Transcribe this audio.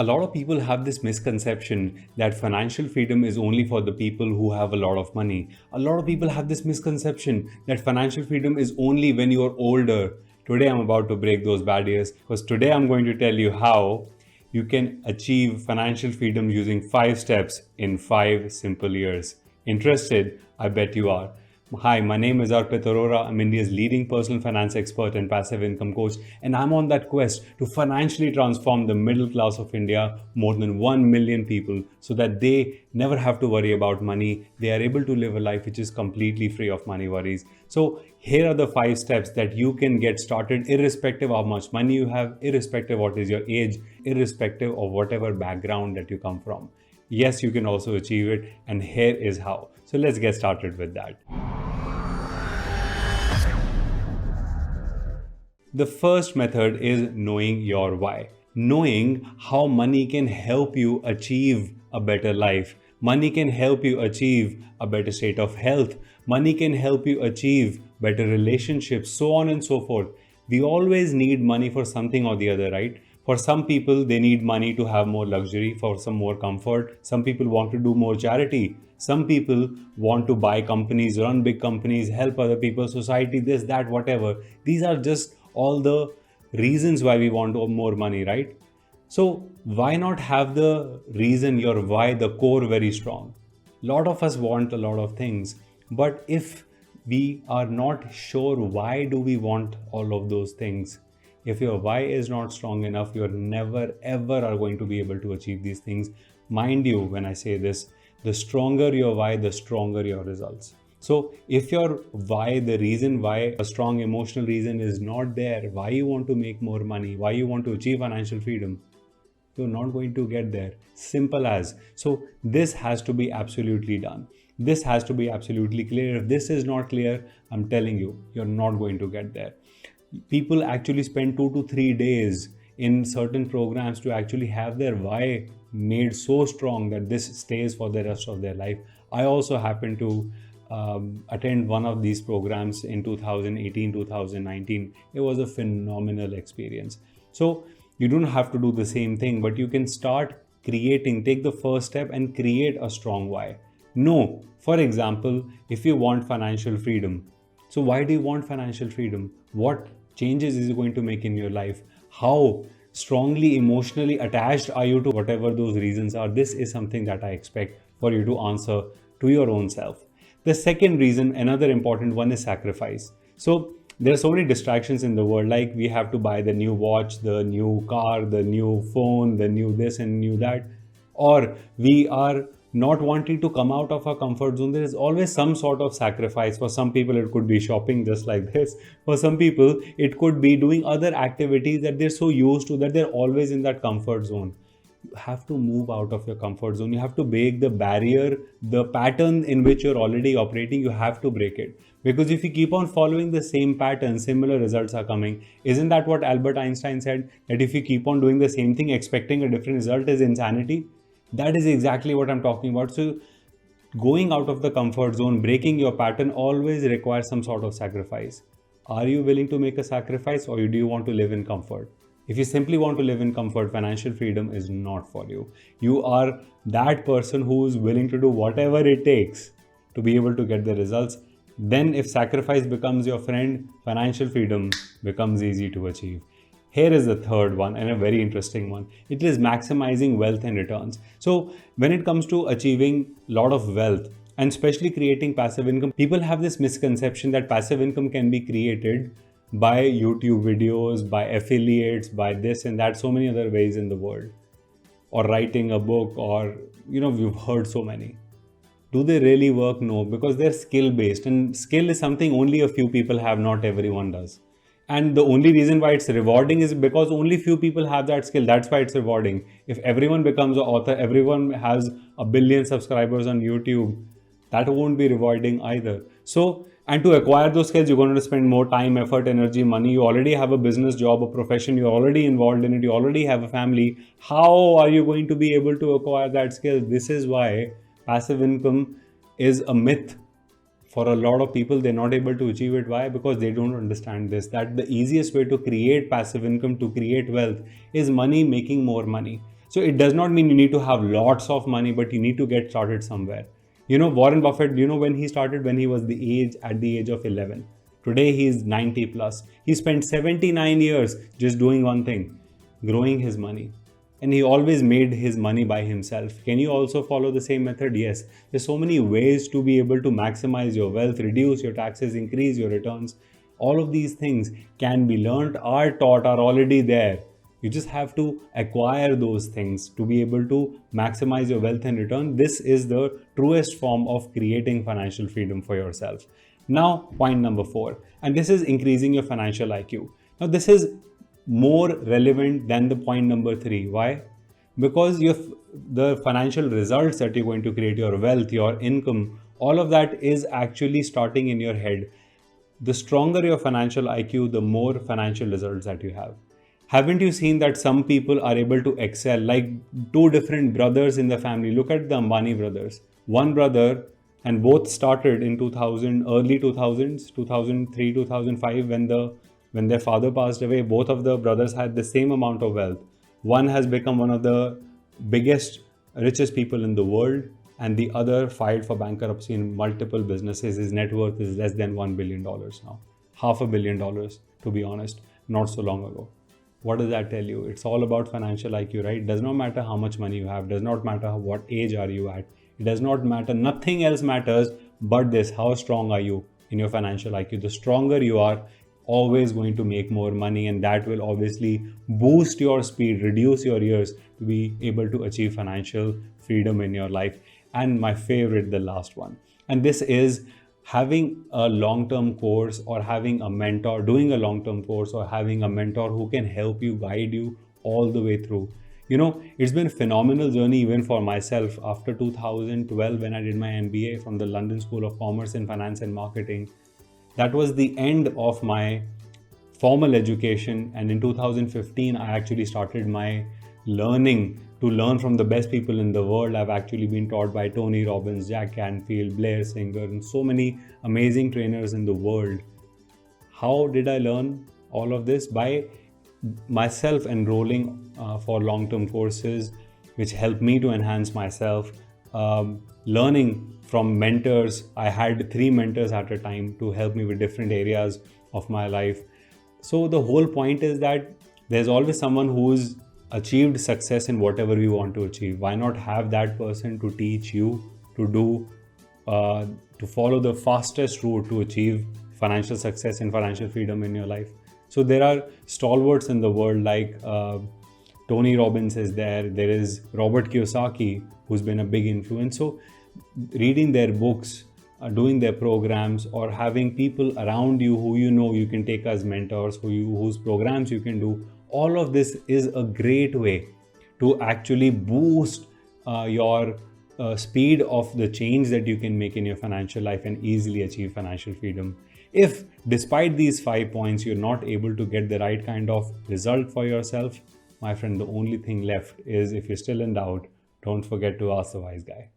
A lot of people have this misconception that financial freedom is only for the people who have a lot of money. A lot of people have this misconception that financial freedom is only when you are older. Today, I'm about to break those barriers because today I'm going to tell you how you can achieve financial freedom using 5 steps in 5 simple years. Interested? I bet you are. Hi, my name is Arpit Arora. I'm India's leading personal finance expert and passive income coach, and I'm on that quest to financially transform the middle class of India, more than 1 million people, so that they never have to worry about money. They are able to live a life which is completely free of money worries. So, here are the 5 steps that you can get started, irrespective of how much money you have, irrespective of what is your age, irrespective of whatever background that you come from. Yes, you can also achieve it, and here is how. So, let's get started with that. The first method is knowing your why. Knowing how money can help you achieve a better life. Money can help you achieve a better state of health. Money can help you achieve better relationships, so on and so forth. We always need money for something or the other, right? For some people, they need money to have more luxury, for some more comfort. Some people want to do more charity. Some people want to buy companies, run big companies, help other people, society, this, that, whatever. These are just all the reasons why we want more money, right? So why not have the reason, your why, the core very strong? A lot of us want a lot of things, but if we are not sure why do we want all of those things, if your why is not strong enough, you're never ever are going to be able to achieve these things. Mind you, when I say this, the stronger your why, the stronger your results. So if your why, the reason why, a strong emotional reason is not there, why you want to make more money, why you want to achieve financial freedom, you're not going to get there. Simple as. So this has to be absolutely done. This has to be absolutely clear. If this is not clear, I'm telling you, you're not going to get there. People actually spend 2 to 3 days in certain programs to actually have their why made so strong that this stays for the rest of their life. I also happen to attend one of these programs in 2018 2019. It was a phenomenal experience. So you don't have to do the same thing, but you can start creating, take the first step and create a strong why. No, for example, if you want financial freedom, so why do you want financial freedom? What changes is it going to make in your life? How strongly emotionally attached are you to whatever those reasons are? This is something that I expect for you to answer to your own self. The second reason, another important one, is sacrifice. So there are so many distractions in the world, like we have to buy the new watch, the new car, the new phone, the new this and new that, or we are not wanting to come out of our comfort zone. There is always some sort of sacrifice. For some people, it could be shopping just like this. For some people, it could be doing other activities that they're so used to that they're always in that comfort zone. You have to move out of your comfort zone. You have to break the barrier, the pattern in which you're already operating. You have to break it. Because if you keep on following the same pattern, similar results are coming. Isn't that what Albert Einstein said? That if you keep on doing the same thing, expecting a different result is insanity? That is exactly what I'm talking about. So going out of the comfort zone, breaking your pattern always requires some sort of sacrifice. Are you willing to make a sacrifice, or do you want to live in comfort? If you simply want to live in comfort, financial freedom is not for you. You are that person who is willing to do whatever it takes to be able to get the results. Then if sacrifice becomes your friend, financial freedom becomes easy to achieve. Here is the third one, and a very interesting one. It is maximizing wealth and returns. So when it comes to achieving a lot of wealth and especially creating passive income, people have this misconception that passive income can be created by YouTube videos, by affiliates, by this and that, so many other ways in the world, or writing a book, or we've heard so many. Do they really work? No, because they're skill based, and skill is something only a few people have, not everyone does. And the only reason why it's rewarding is because only few people have that skill. That's why it's rewarding. If everyone becomes an author, everyone has a billion subscribers on YouTube, that won't be rewarding either. So, and to acquire those skills, you're going to spend more time, effort, energy, money. You already have a business, job, a profession. You're already involved in it. You already have a family. How are you going to be able to acquire that skill? This is why passive income is a myth. For a lot of people, they're not able to achieve it. Why? Because they don't understand this, that the easiest way to create passive income, to create wealth, is money making more money. So it does not mean you need to have lots of money, but you need to get started somewhere. Warren Buffett, when he started, when he was at the age of 11. Today he is 90 plus. He spent 79 years just doing one thing, growing his money. And he always made his money by himself. Can you also follow the same method? Yes. There's so many ways to be able to maximize your wealth, reduce your taxes, increase your returns. All of these things can be learned, are taught, are already there. You just have to acquire those things to be able to maximize your wealth and return. This is the truest form of creating financial freedom for yourself. Now, point number 4, and this is increasing your financial IQ. Now, this is more relevant than the point number 3. Why? Because the financial results that you're going to create, your wealth, your income, all of that is actually starting in your head. The stronger your financial IQ, the more financial results that you have. Haven't you seen that some people are able to excel, like 2 different brothers in the family? Look at the Ambani brothers. One brother, and both started in early 2000s, 2003, 2005, when their father passed away. Both of the brothers had the same amount of wealth. One has become one of the biggest, richest people in the world, and the other filed for bankruptcy in multiple businesses. His net worth is less than $1 billion now. $500 million, to be honest, not so long ago. What does that tell you? It's all about financial IQ, right? It does not matter how much money you have, does not matter what age are you at. It does not matter, nothing else matters but this, how strong are you in your financial IQ. The stronger you are, always going to make more money, and that will obviously boost your speed, reduce your years to be able to achieve financial freedom in your life. And my favorite, the last one, and this is having a long-term course or having a mentor, doing a long-term course or having a mentor who can help you, guide you all the way through. It's been a phenomenal journey even for myself. After 2012, when I did my MBA from the London School of Commerce in Finance and Marketing, that was the end of my formal education. And in 2015, I actually started my learning to learn from the best people in the world. I've actually been taught by Tony Robbins, Jack Canfield, Blair Singer, and so many amazing trainers in the world. How did I learn all of this? By myself enrolling for long-term courses, which helped me to enhance myself, learning from mentors. I had 3 mentors at a time to help me with different areas of my life. So the whole point is that there's always someone who's achieved success in whatever you want to achieve. Why not have that person to teach you to follow the fastest route to achieve financial success and financial freedom in your life? So there are stalwarts in the world like Tony Robbins is there. There is Robert Kiyosaki, who's been a big influence. So reading their books, doing their programs, or having people around you who you can take as mentors, whose programs you can do, all of this is a great way to actually boost your speed of the change that you can make in your financial life and easily achieve financial freedom. If despite these 5 points, you're not able to get the right kind of result for yourself, my friend, the only thing left is, if you're still in doubt, don't forget to ask the wise guy.